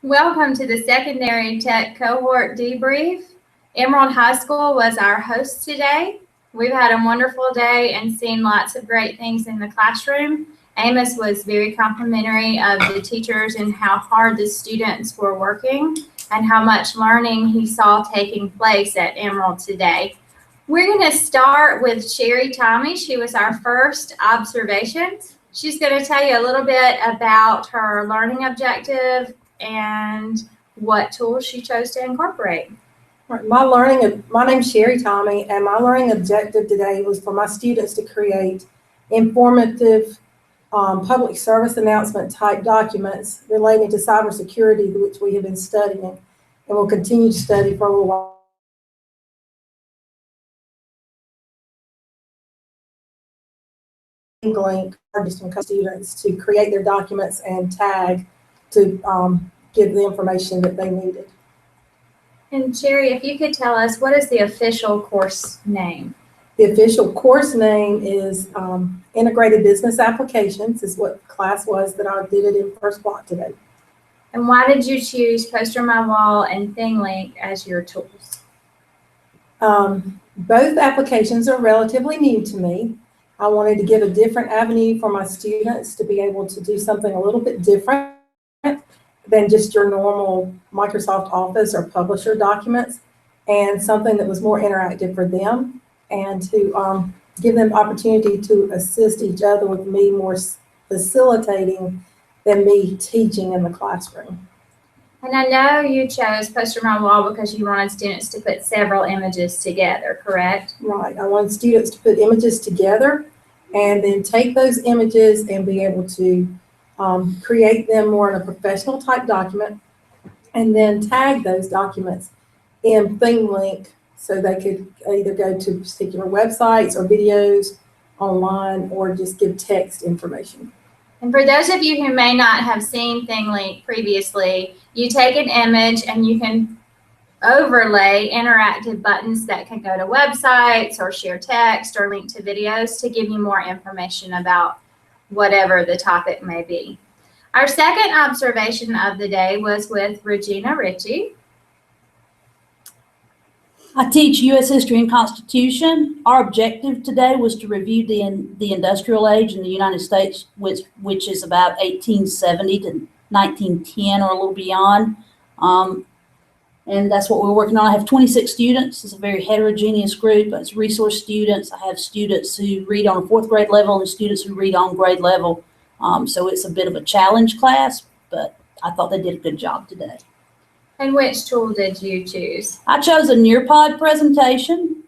Welcome to the Secondary Tech Cohort Debrief. Emerald High School was our host today. We've had a wonderful day and seen lots of great things in the classroom. Amos was very complimentary of the teachers and how hard the students were working and how much learning he saw taking place at Emerald today. We're going to start with Sherry Tommy. She was our first observation. She's going to tell you a little bit about her learning objective and what tools she chose to incorporate. My name's Sherry Tommy, and my learning objective today was for my students to create informative public service announcement type documents relating to cybersecurity, which we have been studying and will continue to study for a little while. Link for students to create their documents and tag to give the information that they needed. And Sherry, if you could tell us, what is the official course name? The official course name is Integrated Business Applications, is what the class was that I did it in first block today. And why did you choose Poster My Wall and ThingLink as your tools? Both applications are relatively new to me. I wanted to give a different avenue for my students to be able to do something a little bit different than just your normal Microsoft Office or Publisher documents, and something that was more interactive for them, and to give them opportunity to assist each other with me more facilitating than me teaching in the classroom. And I know you chose Poster My Wall because you wanted students to put several images together, correct? Right. I wanted students to put images together and then take those images and be able to create them more in a professional type document, and then tag those documents in ThingLink so they could either go to particular websites or videos online or just give text information. And for those of you who may not have seen ThingLink previously, you take an image and you can overlay interactive buttons that can go to websites or share text or link to videos to give you more information about whatever the topic may be. Our second observation of the day was with Regina Ritchie. I teach U.S. History and Constitution. Our objective today was to review the industrial age in the United States, which is about 1870 to 1910 or a little beyond. And that's what we're working on. I have 26 students. It's a very heterogeneous group. It's resource students. I have students who read on a fourth grade level and students who read on grade level. So it's a bit of a challenge class, but I thought they did a good job today. And which tool did you choose? I chose a Nearpod presentation.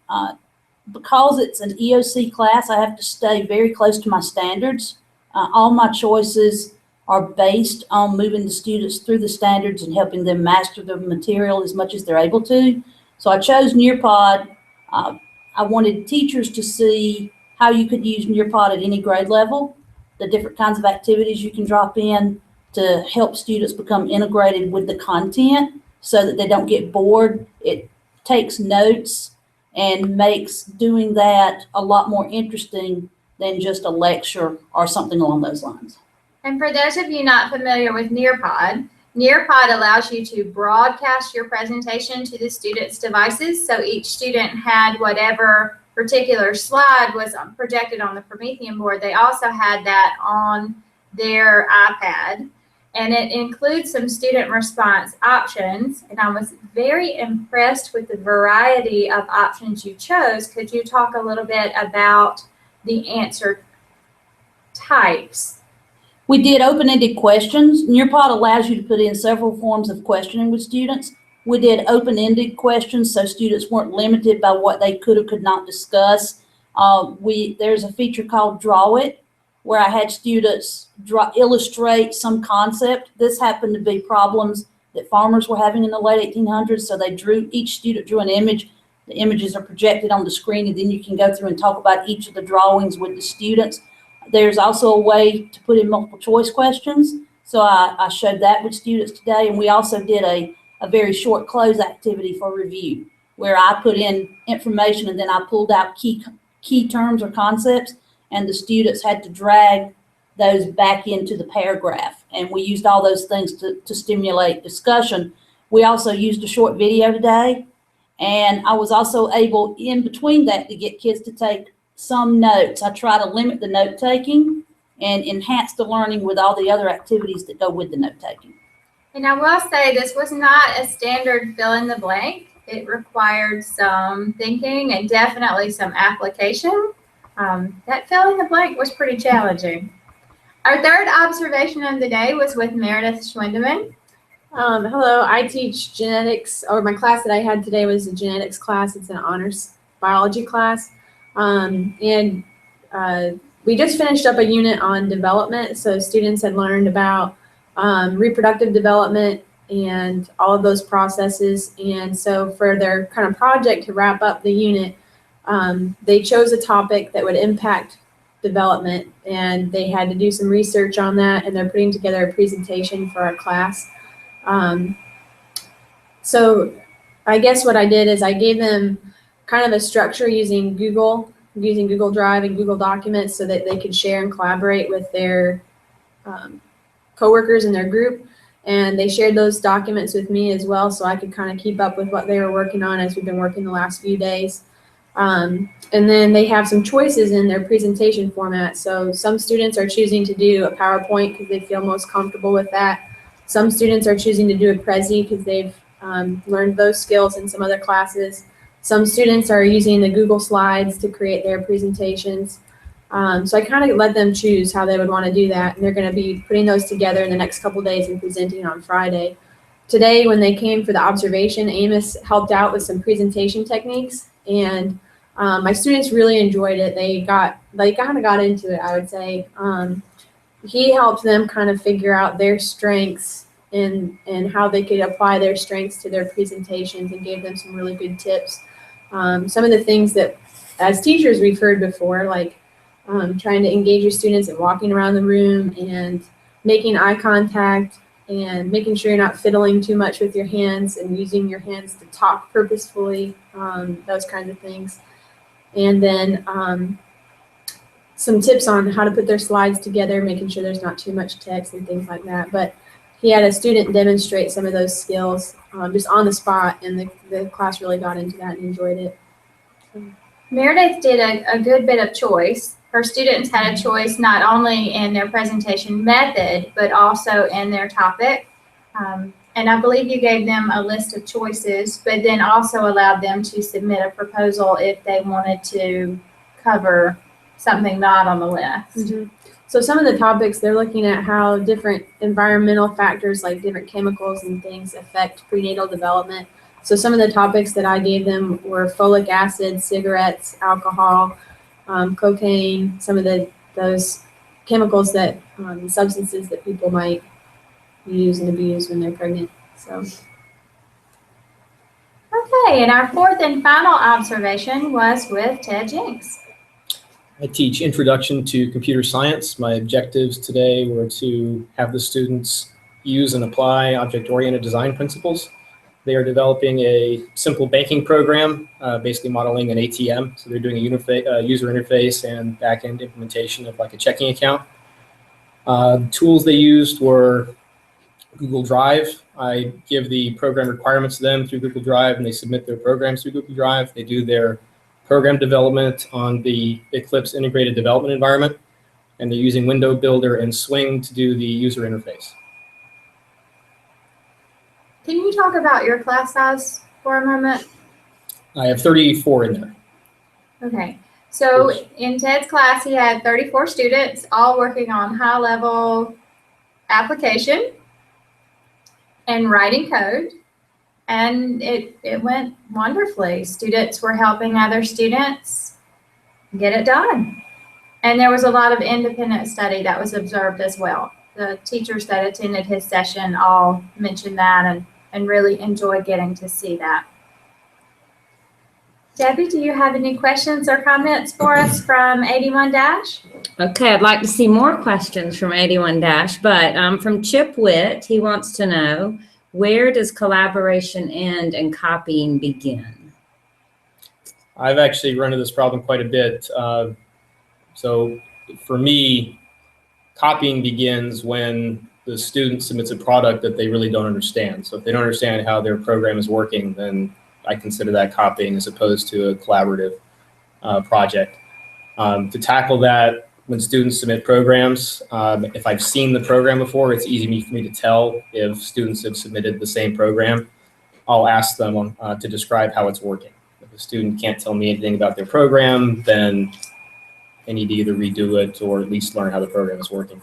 Because it's an EOC class, I have to stay very close to my standards. All my choices are based on moving the students through the standards and helping them master the material as much as they're able to. So I chose Nearpod. I wanted teachers to see how you could use Nearpod at any grade level, the different kinds of activities you can drop in to help students become integrated with the content so that they don't get bored. It takes notes and makes doing that a lot more interesting than just a lecture or something along those lines. And for those of you not familiar with Nearpod, Nearpod allows you to broadcast your presentation to the students' devices. So each student had whatever particular slide was projected on the Promethean board. They also had that on their iPad. And it includes some student response options. And I was very impressed with the variety of options you chose. Could you talk a little bit about the answer types? We did open-ended questions. Nearpod allows you to put in several forms of questioning with students. We did open-ended questions so students weren't limited by what they could or could not discuss. There's a feature called Draw It, where I had students illustrate some concept. This happened to be problems that farmers were having in the late 1800s. So each student drew an image. The images are projected on the screen, and then you can go through and talk about each of the drawings with the students. There's also a way to put in multiple choice questions. So I showed that with students today. And we also did a very short close activity for review, where I put in information and then I pulled out key terms or concepts, and the students had to drag those back into the paragraph. And we used all those things to stimulate discussion. We also used a short video today. And I was also able, in between that, to get kids to take some notes. I try to limit the note taking and enhance the learning with all the other activities that go with the note taking. And I will say this was not a standard fill in the blank. It required some thinking and definitely some application. That fill in the blank was pretty challenging. Our third observation of the day was with Meredith Schwindeman. Hello, I teach genetics, or my class that I had today was a genetics class. It's an honors biology class. We just finished up a unit on development. So students had learned about reproductive development and all of those processes. And so for their kind of project to wrap up the unit, they chose a topic that would impact development, and they had to do some research on that, and they're putting together a presentation for our class. So I guess what I did is I gave them kind of a structure using Google Drive and Google Documents so that they could share and collaborate with their coworkers in their group. And they shared those documents with me as well, so I could kind of keep up with what they were working on as we've been working the last few days. And then they have some choices in their presentation format. So some students are choosing to do a PowerPoint because they feel most comfortable with that. Some students are choosing to do a Prezi because they've learned those skills in some other classes. Some students are using the Google Slides to create their presentations. So I kind of let them choose how they would want to do that. And they're going to be putting those together in the next couple days and presenting on Friday. Today, when they came for the observation, Amos helped out with some presentation techniques. And my students really enjoyed it. They kind of got into it, I would say. He helped them kind of figure out their strengths and how they could apply their strengths to their presentations, and gave them some really good tips. Some of the things that as teachers we've heard before, like trying to engage your students and walking around the room and making eye contact and making sure you're not fiddling too much with your hands and using your hands to talk purposefully, those kinds of things. And then some tips on how to put their slides together, making sure there's not too much text and things like that. But he had a student demonstrate some of those skills just on the spot, and the class really got into that and enjoyed it. Meredith did a good bit of choice. Her students had a choice not only in their presentation method, but also in their topic. And I believe you gave them a list of choices, but then also allowed them to submit a proposal if they wanted to cover something not on the list. Mm-hmm. So some of the topics, they're looking at how different environmental factors like different chemicals and things affect prenatal development. So some of the topics that I gave them were folic acid, cigarettes, alcohol, cocaine, some of those chemicals that substances that people might use and abuse when they're pregnant. So. Okay, and our fourth and final observation was with Ted Jenks. I teach Introduction to Computer Science. My objectives today were to have the students use and apply object-oriented design principles. They are developing a simple banking program, basically modeling an ATM. So they're doing a user interface and back-end implementation of like a checking account. Tools they used were Google Drive. I give the program requirements to them through Google Drive, and they submit their programs through Google Drive. They do their program development on the Eclipse integrated development environment, and they're using Window Builder and Swing to do the user interface. Can you talk about your class size for a moment? I have 34 in there. Okay, so in Ted's class, he had 34 students, all working on high-level application and writing code. And it went wonderfully. Students were helping other students get it done. And there was a lot of independent study that was observed as well. The teachers that attended his session all mentioned that and really enjoyed getting to see that. Debbie, do you have any questions or comments for us from 81-? Okay, I'd like to see more questions from 81-, but from Chip Witt, he wants to know, where does collaboration end and copying begin? I've actually run into this problem quite a bit. So for me, copying begins when the student submits a product that they really don't understand. So if they don't understand how their program is working, then I consider that copying as opposed to a collaborative project. To tackle that, when students submit programs, if I've seen the program before, it's easy for me to tell if students have submitted the same program. I'll ask them to describe how it's working. If a student can't tell me anything about their program, then they need to either redo it or at least learn how the program is working.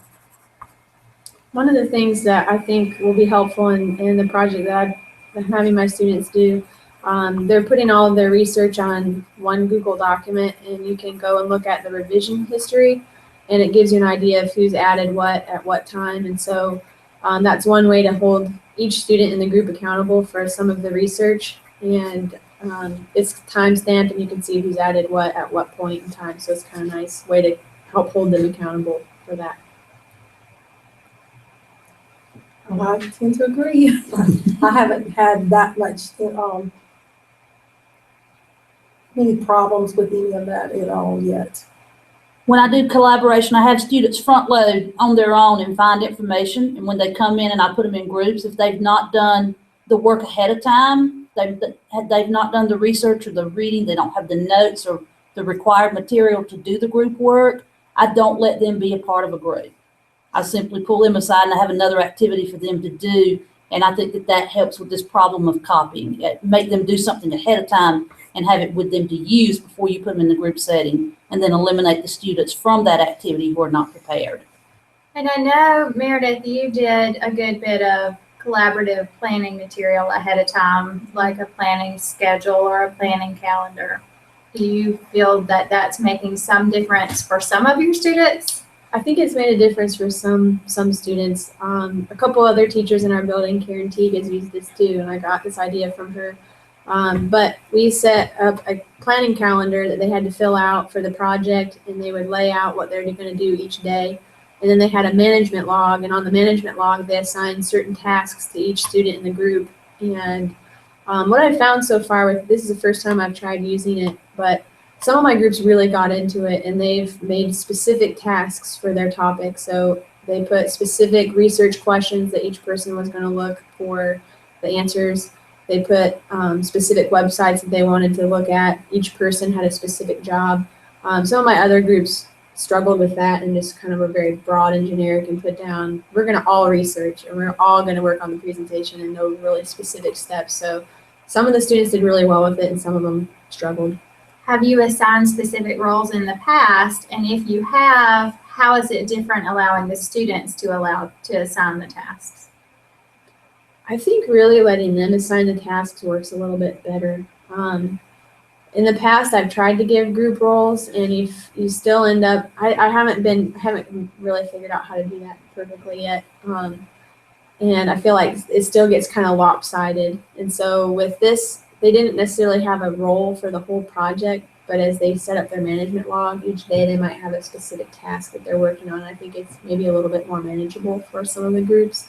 One of the things that I think will be helpful in the project that I'm having my students do, they're putting all of their research on one Google document, and you can go and look at the revision history, and it gives you an idea of who's added what at what time. And so that's one way to hold each student in the group accountable for some of the research, and it's time stamped, and you can see who's added what at what point in time. So it's kind of a nice way to help hold them accountable for that. I tend to agree. I haven't had that much, many problems with any of that at all yet. When I do collaboration, I have students front load on their own and find information. And when they come in and I put them in groups, if they've not done the work ahead of time, they've not done the research or the reading, they don't have the notes or the required material to do the group work, I don't let them be a part of a group. I simply pull them aside and I have another activity for them to do. And I think that helps with this problem of copying. Make them do something ahead of time and have it with them to use before you put them in the group setting, and then eliminate the students from that activity who are not prepared. And I know, Meredith, you did a good bit of collaborative planning material ahead of time, like a planning schedule or a planning calendar. Do you feel that that's making some difference for some of your students? I think it's made a difference for some students. A couple other teachers in our building, Karen Teague, has used this too, and I got this idea from her. But we set up a planning calendar that they had to fill out for the project, and they would lay out what they're going to do each day. And then they had a management log, and on the management log, they assigned certain tasks to each student in the group. And what I've found so far this is the first time I've tried using it, but some of my groups really got into it, and they've made specific tasks for their topic. So they put specific research questions that each person was going to look for the answers. They put specific websites that they wanted to look at. Each person had a specific job. Some of my other groups struggled with that and just kind of were very broad and generic and put down, we're going to all research and we're all going to work on the presentation and know really specific steps. So some of the students did really well with it and some of them struggled. Have you assigned specific roles in the past? And if you have, how is it different allowing the students to assign the tasks? I think really letting them assign the tasks works a little bit better. In the past, I've tried to give group roles, and if you still end up, I haven't really figured out how to do that perfectly yet. And I feel like it still gets kind of lopsided. And so with this, they didn't necessarily have a role for the whole project, but as they set up their management log each day, they might have a specific task that they're working on. I think it's maybe a little bit more manageable for some of the groups.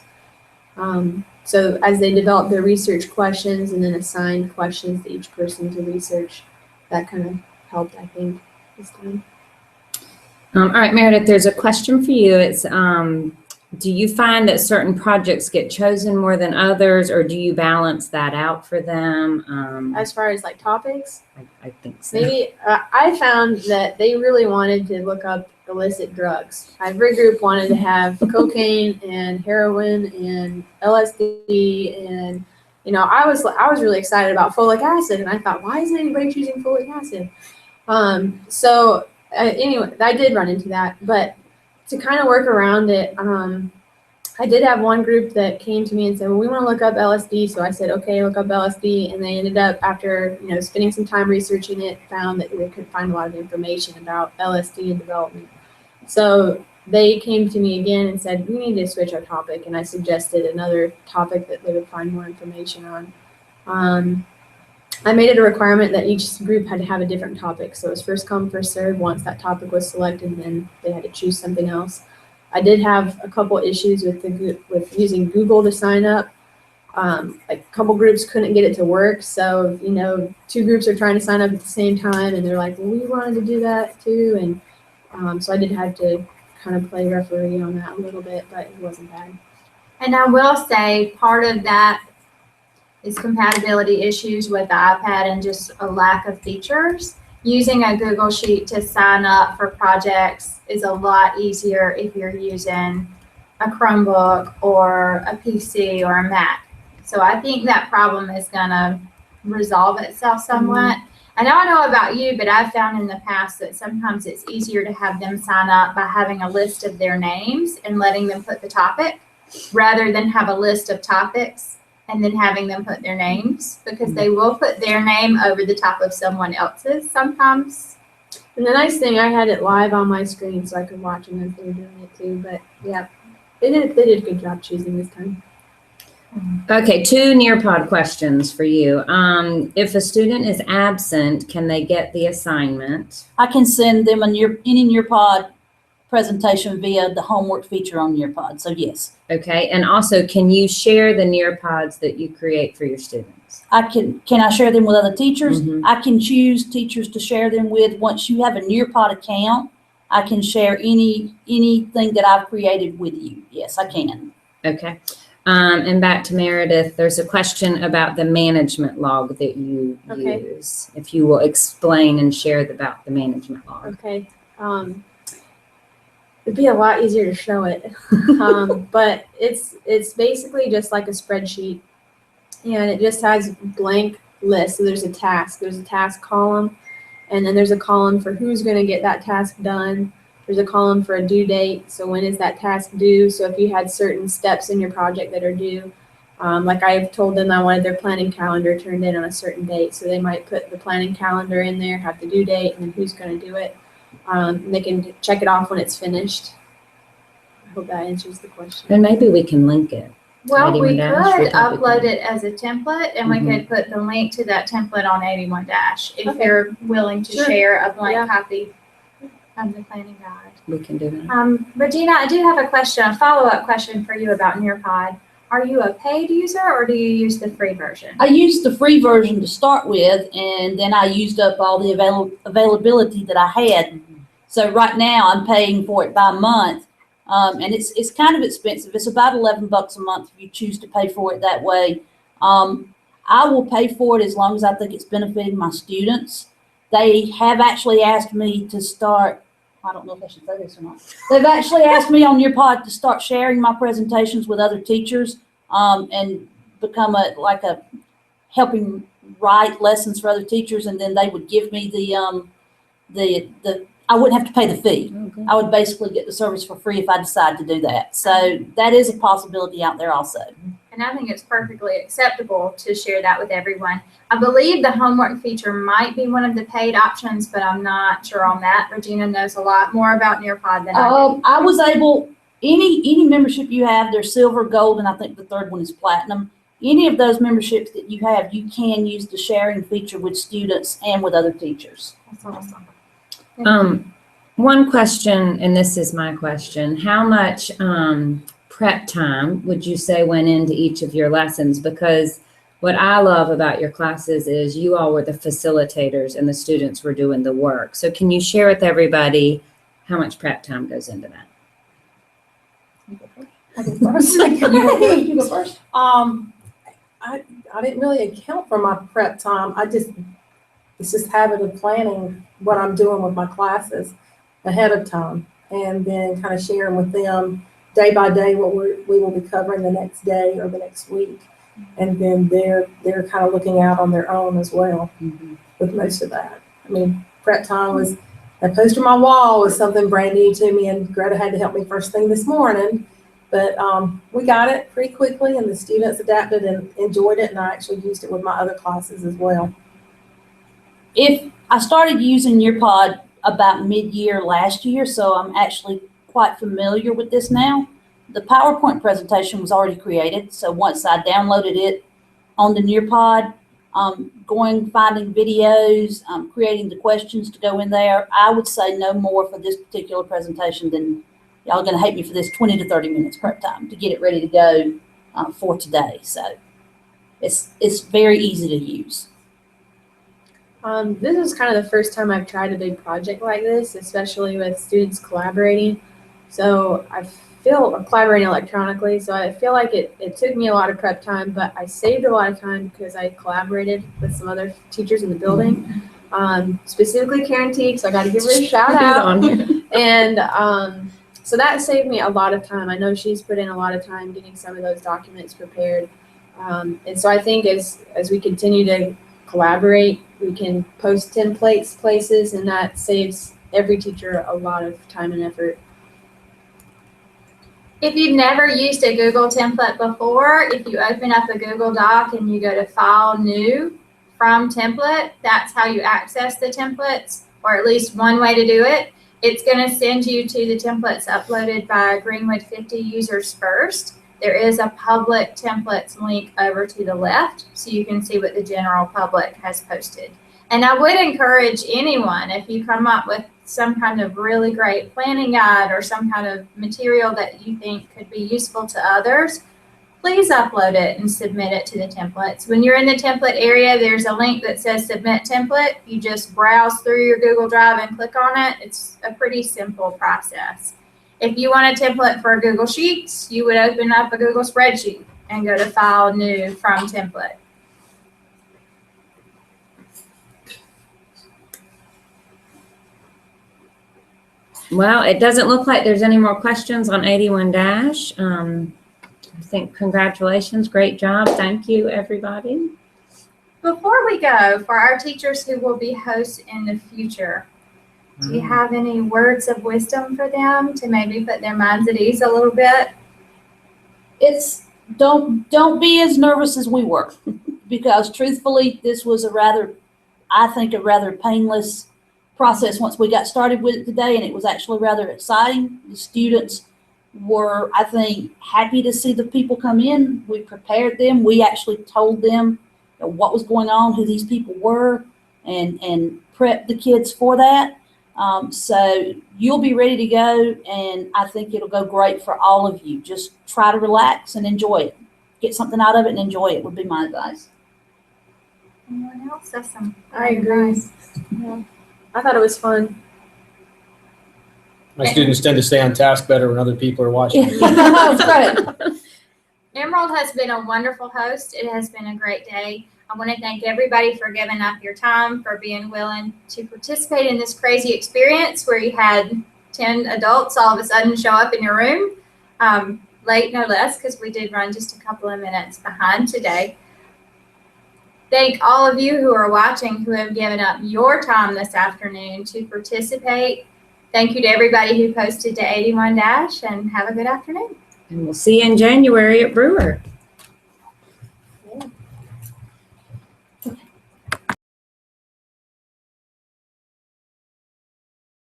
So as they develop their research questions and then assigned questions to each person to research, that kind of helped, I think, this time. All right, Meredith, there's a question for you. It's, do you find that certain projects get chosen more than others, or do you balance that out for them? As far as like topics? I think so. Maybe I found that they really wanted to look up illicit drugs. Every group wanted to have cocaine and heroin and LSD, and I was really excited about folic acid, and I thought, why isn't anybody choosing folic acid? Anyway, I did run into that, but to kind of work around it, I did have one group that came to me and said, well, we want to look up LSD. So I said, okay, look up LSD. And they ended up, after spending some time researching it, found that they could find a lot of information about LSD and development. So they came to me again and said, we need to switch our topic. And I suggested another topic that they would find more information on. I made it a requirement that each group had to have a different topic. So it was first come, first served. Once that topic was selected, then they had to choose something else. I did have a couple issues with using Google to sign up. Like a couple groups couldn't get it to work. So, two groups are trying to sign up at the same time, and they're like, well, we wanted to do that too. And so I did have to kind of play referee on that a little bit, but it wasn't bad. And I will say part of that is compatibility issues with the iPad and just a lack of features. Using a Google Sheet to sign up for projects is a lot easier if you're using a Chromebook or a PC or a Mac. So I think that problem is going to resolve itself somewhat. And I don't know about you, but I've found in the past that sometimes it's easier to have them sign up by having a list of their names and letting them put the topic rather than have a list of topics and then having them put their names, because they will put their name over the top of someone else's sometimes. And the nice thing, I had it live on my screen so I could watch them as they were doing it too. But yeah, they did a good job choosing this time. Okay, 2 Nearpod questions for you. If a student is absent, can they get the assignment? I can send them any Nearpod presentation via the homework feature on Nearpod, so yes. Okay, and also, can you share the Nearpods that you create for your students? Can I share them with other teachers? Mhm. I can choose teachers to share them with. Once you have a Nearpod account, I can share anything that I've created with you. Yes, I can. Okay. And back to Meredith, there's a question about the management log that you use. If you will explain and share about the management log. Okay. It'd be a lot easier to show it, but it's basically just like a spreadsheet, and it just has blank lists. So there's a task column, and then there's a column for who's going to get that task done. There's a column for a due date. So when is that task due? So if you had certain steps in your project that are due, like I've told them I wanted their planning calendar turned in on a certain date. So they might put the planning calendar in there, have the due date, and then who's going to do it. They can check it off when it's finished. I hope that answers the question. And maybe we can link it. Well, we 81 could would that be upload good? it as a template, and we could put the link to that template on 81 Dash if Okay. you're willing to Sure. share a blank Yeah. copy of the planning guide. We can do that. Regina, I do have a follow-up question for you about Nearpod. Are you a paid user or do you use the free version? I used the free version to start with, and then I used up all the availability that I had. So right now I'm paying for it by month, and it's kind of expensive. It's about $11 a month if you choose to pay for it that way. I will pay for it as long as I think it's benefiting my students. They have actually asked me to start. I don't know if I should say this or not. They've actually asked me on Nearpod to start sharing my presentations with other teachers, and become a helping write lessons for other teachers, and then they would give me the I wouldn't have to pay the fee. Okay. I would basically get the service for free if I decide to do that. So that is a possibility out there also. And I think it's perfectly acceptable to share that with everyone. I believe the homework feature might be one of the paid options, but I'm not sure on that. Regina knows a lot more about Nearpod than I do. I was able, any membership you have, there's silver, gold, and I think the third one is platinum. Any of those memberships that you have, you can use the sharing feature with students and with other teachers. That's awesome. One question, and this is my question, how much prep time would you say went into each of your lessons? Because what I love about your classes is you all were the facilitators and the students were doing the work. So can you share with everybody how much prep time goes into that? I go first. You go first. I didn't really account for my prep time. It's just habit of planning what I'm doing with my classes ahead of time, and then kind of sharing with them day by day what we will be covering the next day or the next week, and then they're kind of looking out on their own as well with most of that. I mean, prep time was a poster on my wall was something brand new to me, and Greta had to help me first thing this morning. But we got it pretty quickly, and the students adapted and enjoyed it, and I actually used it with my other classes as well. If I started using Nearpod about mid-year last year, so I'm actually quite familiar with this now. The PowerPoint presentation was already created, so once I downloaded it on the Nearpod, finding videos, creating the questions to go in there, I would say no more for this particular presentation than, y'all are going to hate me for this, 20 to 30 minutes prep time to get it ready to go for today. So it's very easy to use. This is kind of the first time I've tried a big project like this, especially with students collaborating. So I feel collaborating electronically. So I feel like it took me a lot of prep time, but I saved a lot of time because I collaborated with some other teachers in the building, specifically Karen Teague. So I got to give her a shout out. on here. And so that saved me a lot of time. I know she's put in a lot of time getting some of those documents prepared. And so I think as we continue to collaborate, we can post templates places, and that saves every teacher a lot of time and effort. If you've never used a Google template before, if you open up a Google Doc and you go to File, New, from Template, that's how you access the templates, or at least one way to do it. It's going to send you to the templates uploaded by Greenwood 50 users first. There is a public templates link over to the left, so you can see what the general public has posted. And I would encourage anyone, if you come up with some kind of really great planning guide or some kind of material that you think could be useful to others, please upload it and submit it to the templates. When you're in the template area, there's a link that says Submit Template. You just browse through your Google Drive and click on it. It's a pretty simple process. If you want a template for Google Sheets, you would open up a Google spreadsheet and go to File, New, from Template. Well, it doesn't look like there's any more questions on 81-. I think congratulations, great job. Thank you, everybody. Before we go, for our teachers who will be hosts in the future, do you have any words of wisdom for them to maybe put their minds at ease a little bit? It's don't be as nervous as we were, because truthfully, this was I think a rather painless process once we got started with it today, and it was actually rather exciting. The students were, I think, happy to see the people come in. We prepared them. We actually told them what was going on, who these people were, and prepped the kids for that. So you'll be ready to go, and I think it'll go great for all of you. Just try to relax and enjoy it. Get something out of it and enjoy it would be my advice. Anyone else have some? I agree. Yeah. I thought it was fun. My students tend to stay on task better when other people are watching. That's right. Emerald has been a wonderful host. It has been a great day. I want to thank everybody for giving up your time, for being willing to participate in this crazy experience where you had 10 adults all of a sudden show up in your room, late no less, because we did run just a couple of minutes behind today. Thank all of you who are watching who have given up your time this afternoon to participate. Thank you to everybody who posted to 81-, and have a good afternoon. And we'll see you in January at Brewer.